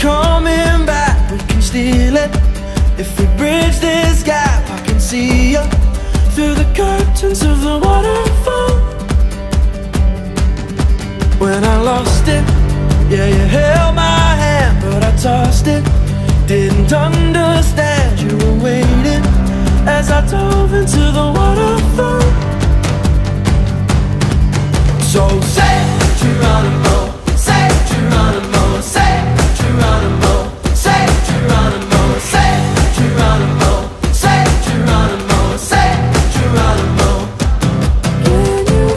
coming back, we can steal it. If we bridge this gap, I can see you through the curtains of the waterfall. When I lost it, yeah, you held my hand, but I tossed it. Didn't understand you were waiting as I dove into the waterfall. So say Geronimo, say Geronimo, say Geronimo, say Geronimo, say Geronimo, say Geronimo, say Geronimo. Can you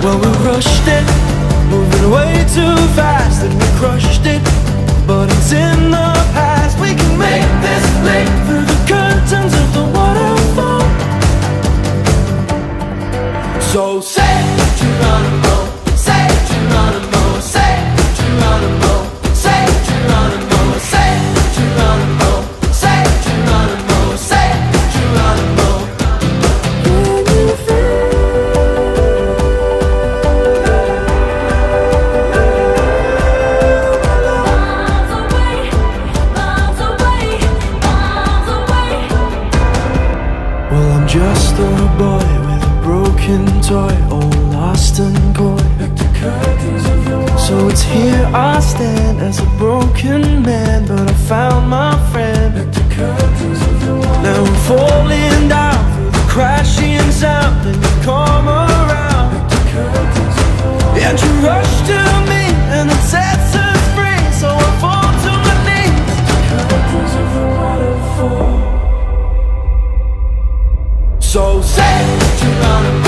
well, we rushed it, moving way too fast, and we crushed it, but it's in the past. We can make this leap through the curtains of the waterfall. So say Geronimo, say Geronimo, say Geronimo, say Geronimo, say Geronimo, say Geronimo, say Geronimo. Just a boy with a broken toy, all lost and coy. So it's here I stand as a broken man, but I found my friend. Now I'm falling down through the crashing sound, and you come around, and you rush to me, and it sets us free. So I fall to my knees. So say Geronimo.